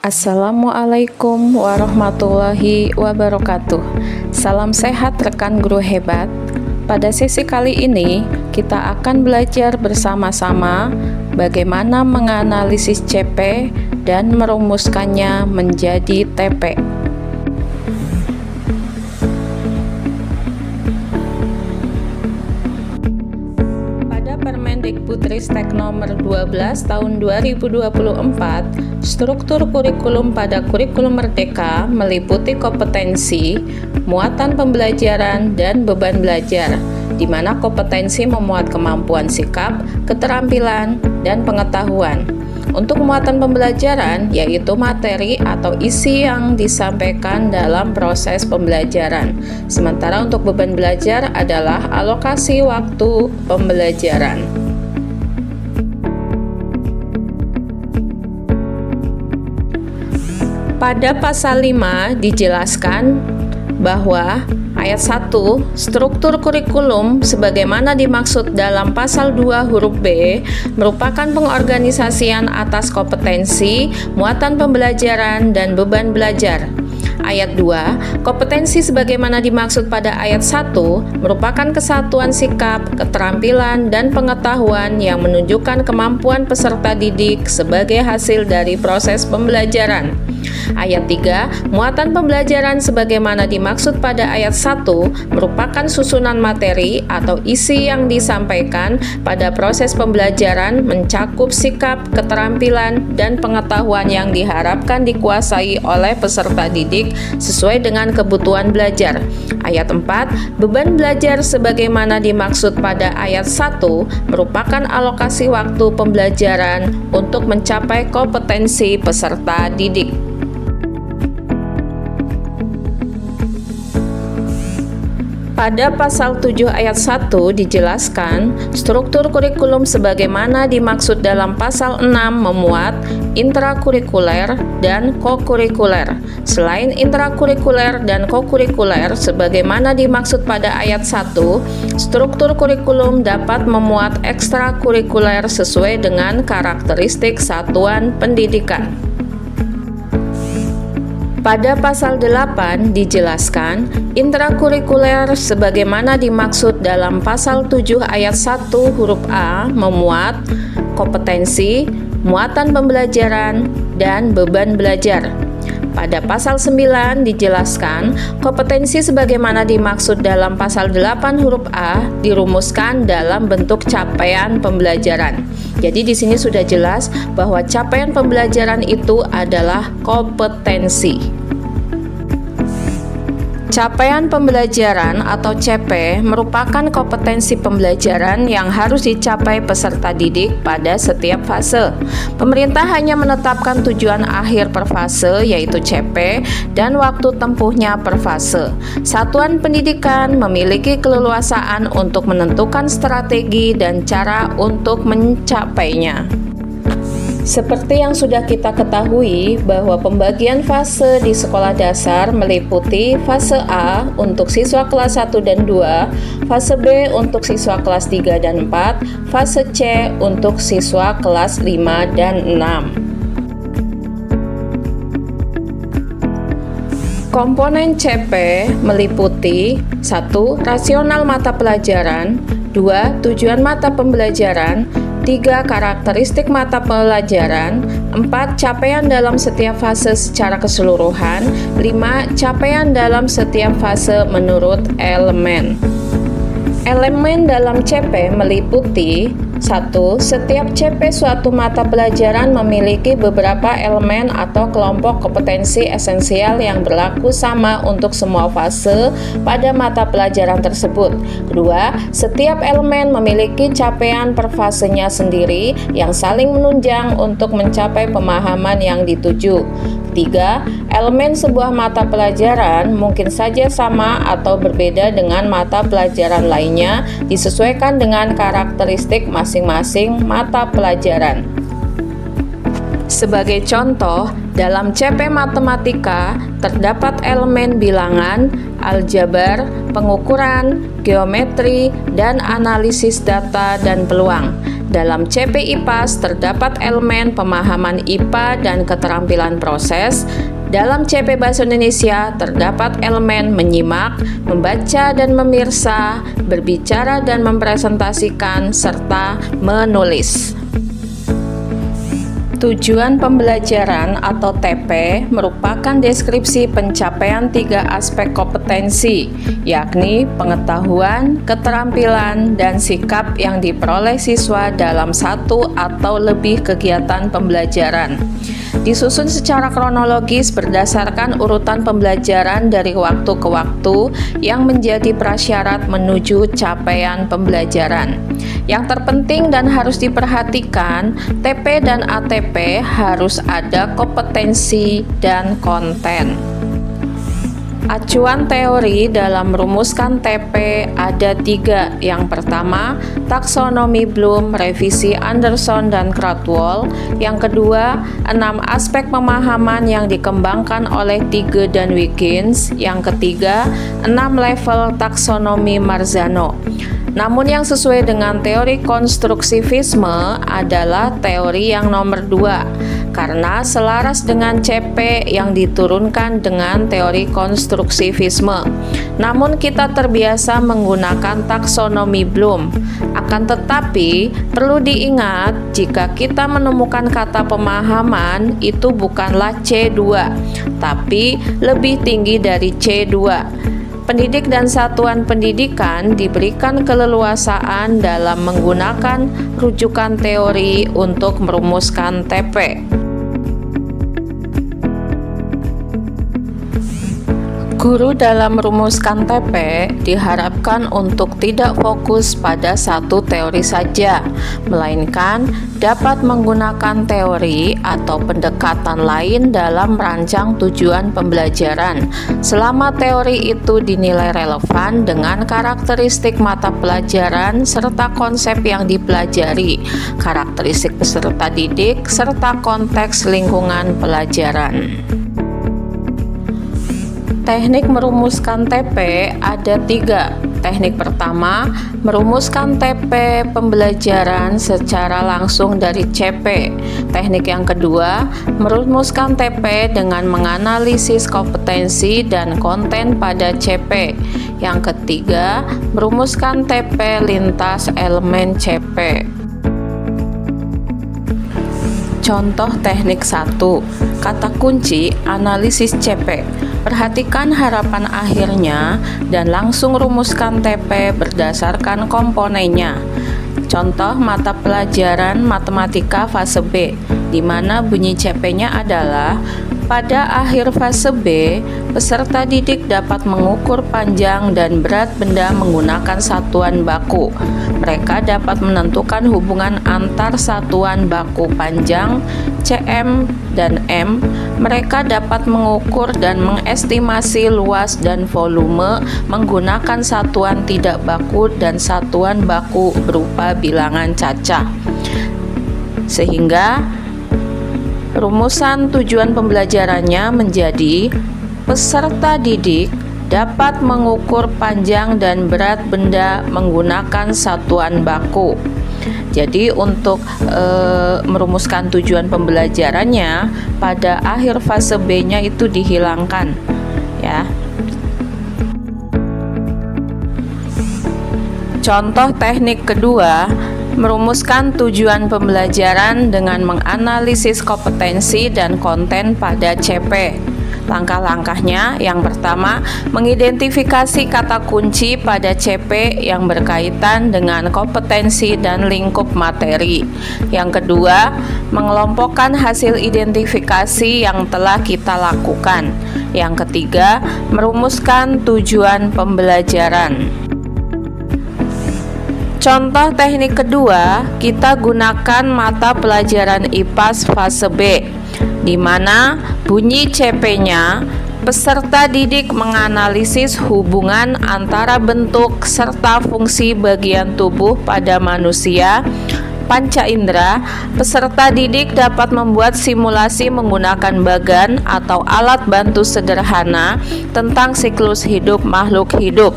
Assalamualaikum warahmatullahi wabarakatuh. Salam sehat rekan guru hebat. Pada sesi kali ini kita akan belajar bersama-sama bagaimana menganalisis CP dan merumuskannya menjadi TP. Permendikbudristek nomor 12 tahun 2024, struktur kurikulum pada kurikulum merdeka meliputi kompetensi, muatan pembelajaran, dan beban belajar, di mana kompetensi memuat kemampuan sikap, keterampilan, dan pengetahuan. Untuk muatan pembelajaran, yaitu materi atau isi yang disampaikan dalam proses pembelajaran. Sementara untuk beban belajar adalah alokasi waktu pembelajaran. Pada pasal 5 dijelaskan bahwa ayat 1, struktur kurikulum sebagaimana dimaksud dalam pasal 2 huruf B merupakan pengorganisasian atas kompetensi, muatan pembelajaran, dan beban belajar. Ayat 2, kompetensi sebagaimana dimaksud pada ayat 1 merupakan kesatuan sikap, keterampilan, dan pengetahuan yang menunjukkan kemampuan peserta didik sebagai hasil dari proses pembelajaran. Ayat 3, muatan pembelajaran sebagaimana dimaksud pada ayat 1 merupakan susunan materi atau isi yang disampaikan pada proses pembelajaran mencakup sikap, keterampilan, dan pengetahuan yang diharapkan dikuasai oleh peserta didik sesuai dengan kebutuhan belajar. Ayat 4, beban belajar sebagaimana dimaksud pada ayat 1 merupakan alokasi waktu pembelajaran untuk mencapai kompetensi peserta didik. Pada pasal 7 ayat 1 dijelaskan, struktur kurikulum sebagaimana dimaksud dalam pasal 6 memuat intrakurikuler dan kokurikuler. Selain intrakurikuler dan kokurikuler sebagaimana dimaksud pada ayat 1, struktur kurikulum dapat memuat ekstrakurikuler sesuai dengan karakteristik satuan pendidikan. Pada pasal 8 dijelaskan, intrakurikuler sebagaimana dimaksud dalam pasal 7 ayat 1 huruf A memuat kompetensi, muatan pembelajaran, dan beban belajar. Pada pasal 9 dijelaskan, kompetensi sebagaimana dimaksud dalam pasal 8 huruf A dirumuskan dalam bentuk capaian pembelajaran. Jadi di sini sudah jelas bahwa capaian pembelajaran itu adalah kompetensi. Capaian pembelajaran atau CP merupakan kompetensi pembelajaran yang harus dicapai peserta didik pada setiap fase. Pemerintah hanya menetapkan tujuan akhir per fase, yaitu CP, dan waktu tempuhnya per fase. Satuan pendidikan memiliki keleluasaan untuk menentukan strategi dan cara untuk mencapainya. Seperti yang sudah kita ketahui bahwa pembagian fase di sekolah dasar meliputi fase A untuk siswa kelas 1 dan 2, fase B untuk siswa kelas 3 dan 4, fase C untuk siswa kelas 5 dan 6. Komponen CP meliputi 1. Rasional mata pelajaran, 2. Tujuan mata pembelajaran, 3. Karakteristik mata pelajaran, 4. Capaian dalam setiap fase secara keseluruhan, 5. Capaian dalam setiap fase menurut elemen. Elemen dalam CP meliputi 1. Setiap CP suatu mata pelajaran memiliki beberapa elemen atau kelompok kompetensi esensial yang berlaku sama untuk semua fase pada mata pelajaran tersebut. 2. Setiap elemen memiliki capaian per fasenya sendiri yang saling menunjang untuk mencapai pemahaman yang dituju. 3. Elemen sebuah mata pelajaran mungkin saja sama atau berbeda dengan mata pelajaran lainnya disesuaikan dengan karakteristik masing-masing mata pelajaran. Sebagai contoh, dalam CP Matematika terdapat elemen bilangan, aljabar, pengukuran, geometri, dan analisis data dan peluang. Dalam CP IPAS terdapat elemen pemahaman IPA dan keterampilan proses. Dalam CP Bahasa Indonesia terdapat elemen menyimak, membaca dan memirsa, berbicara dan mempresentasikan, serta menulis. Tujuan pembelajaran atau TP merupakan deskripsi pencapaian 3 aspek kompetensi, yakni pengetahuan, keterampilan, dan sikap yang diperoleh siswa dalam satu atau lebih kegiatan pembelajaran. Disusun secara kronologis berdasarkan urutan pembelajaran dari waktu ke waktu yang menjadi prasyarat menuju capaian pembelajaran. Yang terpenting dan harus diperhatikan, TP dan ATP harus ada kompetensi dan konten. Acuan teori dalam merumuskan TP ada 3. Yang pertama, taksonomi Bloom, revisi Anderson dan Krathwohl. Yang kedua, 6 aspek pemahaman yang dikembangkan oleh Tighe dan Wiggins. Yang ketiga, 6 level taksonomi Marzano. Namun yang sesuai dengan teori konstruksivisme adalah teori yang nomor 2, karena selaras dengan CP yang diturunkan dengan teori konstruksivisme. Namun kita terbiasa menggunakan taksonomi Bloom. Akan tetapi, perlu diingat jika kita menemukan kata pemahaman itu bukanlah C2, tapi lebih tinggi dari C2. Pendidik dan satuan pendidikan diberikan keleluasaan dalam menggunakan rujukan teori untuk merumuskan TP. Guru dalam merumuskan TP diharapkan untuk tidak fokus pada satu teori saja, melainkan dapat menggunakan teori atau pendekatan lain dalam merancang tujuan pembelajaran, selama teori itu dinilai relevan dengan karakteristik mata pelajaran serta konsep yang dipelajari, karakteristik peserta didik, serta konteks lingkungan pelajaran. Teknik merumuskan TP ada 3. Teknik pertama, merumuskan TP pembelajaran secara langsung dari CP. Teknik yang kedua, merumuskan TP dengan menganalisis kompetensi dan konten pada CP. Yang ketiga, merumuskan TP lintas elemen CP. Contoh teknik 1, kata kunci analisis CP. Perhatikan harapan akhirnya dan langsung rumuskan TP berdasarkan komponennya. Contoh mata pelajaran matematika fase B, di mana bunyi CP-nya adalah pada akhir fase B, peserta didik dapat mengukur panjang dan berat benda menggunakan satuan baku. Mereka dapat menentukan hubungan antar satuan baku panjang, cm dan m. Mereka dapat mengukur dan mengestimasi luas dan volume menggunakan satuan tidak baku dan satuan baku berupa bilangan cacah. Sehingga rumusan tujuan pembelajarannya menjadi peserta didik dapat mengukur panjang dan berat benda menggunakan satuan baku. Jadi untuk merumuskan tujuan pembelajarannya pada akhir fase B-nya itu dihilangkan, ya. Contoh teknik kedua, merumuskan tujuan pembelajaran dengan menganalisis kompetensi dan konten pada CP. Langkah-langkahnya, yang pertama, mengidentifikasi kata kunci pada CP yang berkaitan dengan kompetensi dan lingkup materi. Yang kedua, mengelompokkan hasil identifikasi yang telah kita lakukan. Yang ketiga, merumuskan tujuan pembelajaran. Contoh teknik kedua, kita gunakan mata pelajaran IPAS fase B, di mana bunyi CP-nya peserta didik menganalisis hubungan antara bentuk serta fungsi bagian tubuh pada manusia, panca indera, peserta didik dapat membuat simulasi menggunakan bagan atau alat bantu sederhana tentang siklus hidup makhluk hidup.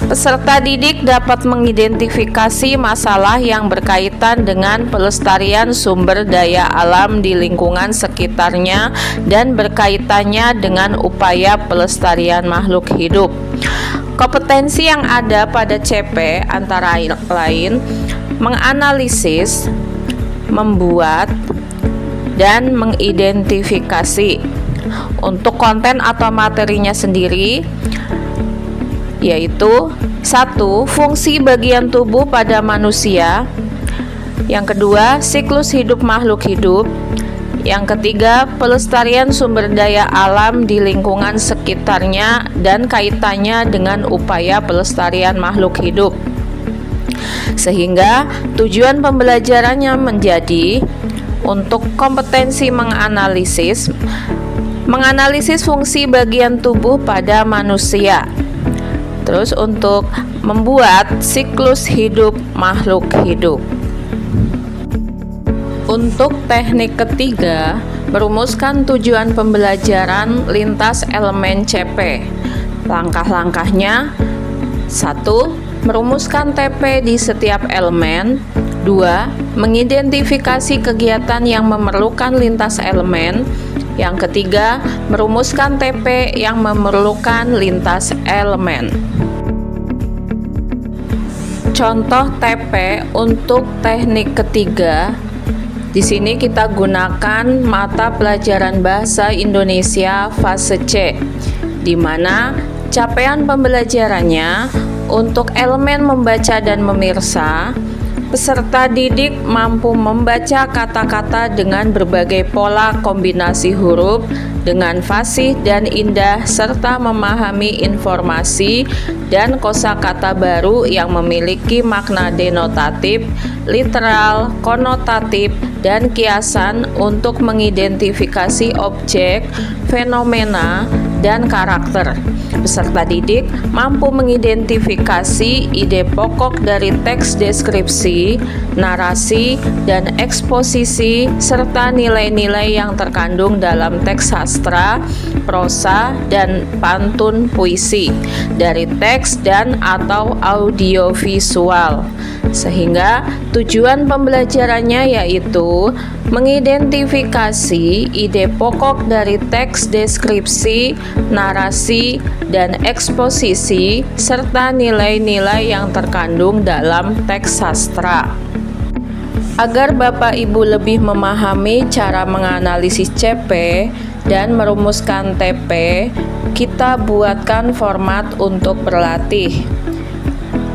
Peserta didik dapat mengidentifikasi masalah yang berkaitan dengan pelestarian sumber daya alam di lingkungan sekitarnya dan berkaitannya dengan upaya pelestarian makhluk hidup. Kompetensi yang ada pada CP antara lain menganalisis, membuat, dan mengidentifikasi. Untuk konten atau materinya sendiri yaitu 1. Fungsi bagian tubuh pada manusia. Yang kedua, siklus hidup makhluk hidup. Yang ketiga, pelestarian sumber daya alam di lingkungan sekitarnya dan kaitannya dengan upaya pelestarian makhluk hidup. Sehingga tujuan pembelajarannya menjadi untuk kompetensi menganalisis fungsi bagian tubuh pada manusia. Terus untuk membuat siklus hidup makhluk hidup. Untuk teknik ketiga, merumuskan tujuan pembelajaran lintas elemen CP. Langkah-langkahnya: 1. Merumuskan TP di setiap elemen. 2. Mengidentifikasi kegiatan yang memerlukan lintas elemen. Yang ketiga, merumuskan TP yang memerlukan lintas elemen. Contoh TP untuk teknik ketiga. Di sini kita gunakan mata pelajaran Bahasa Indonesia fase C, di mana capaian pembelajarannya untuk elemen membaca dan memirsa. Peserta didik mampu membaca kata-kata dengan berbagai pola kombinasi huruf dengan fasih dan indah, serta memahami informasi dan kosakata baru yang memiliki makna denotatif, literal, konotatif, dan kiasan untuk mengidentifikasi objek, fenomena, dan karakter. Peserta didik mampu mengidentifikasi ide pokok dari teks deskripsi, narasi, dan eksposisi, serta nilai-nilai yang terkandung dalam teks sastra, prosa, dan pantun puisi dari teks dan atau audiovisual. Sehingga tujuan pembelajarannya yaitu mengidentifikasi ide pokok dari teks deskripsi, narasi, dan eksposisi, serta nilai-nilai yang terkandung dalam teks sastra. Agar Bapak Ibu lebih memahami cara menganalisis CP dan merumuskan TP, kita buatkan format untuk berlatih.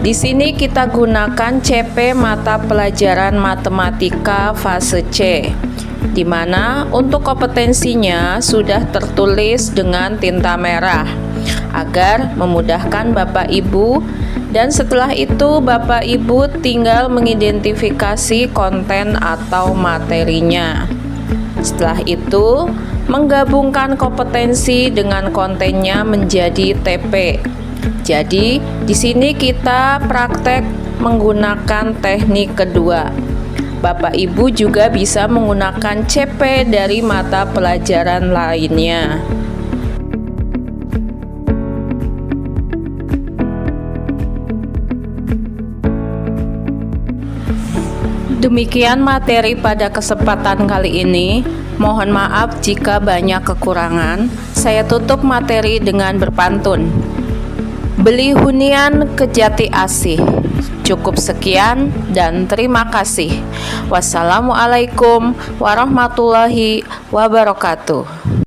Di sini kita gunakan CP mata pelajaran matematika fase C, di mana untuk kompetensinya sudah tertulis dengan tinta merah agar memudahkan Bapak Ibu, dan setelah itu Bapak Ibu tinggal mengidentifikasi konten atau materinya. Setelah itu menggabungkan kompetensi dengan kontennya menjadi TP. Jadi di sini kita praktek menggunakan teknik kedua. Bapak Ibu juga bisa menggunakan CP dari mata pelajaran lainnya. Demikian materi pada kesempatan kali ini. Mohon maaf jika banyak kekurangan. Saya tutup materi dengan berpantun. Beli hunian ke Jati Asih. Cukup sekian dan terima kasih. Wassalamualaikum warahmatullahi wabarakatuh.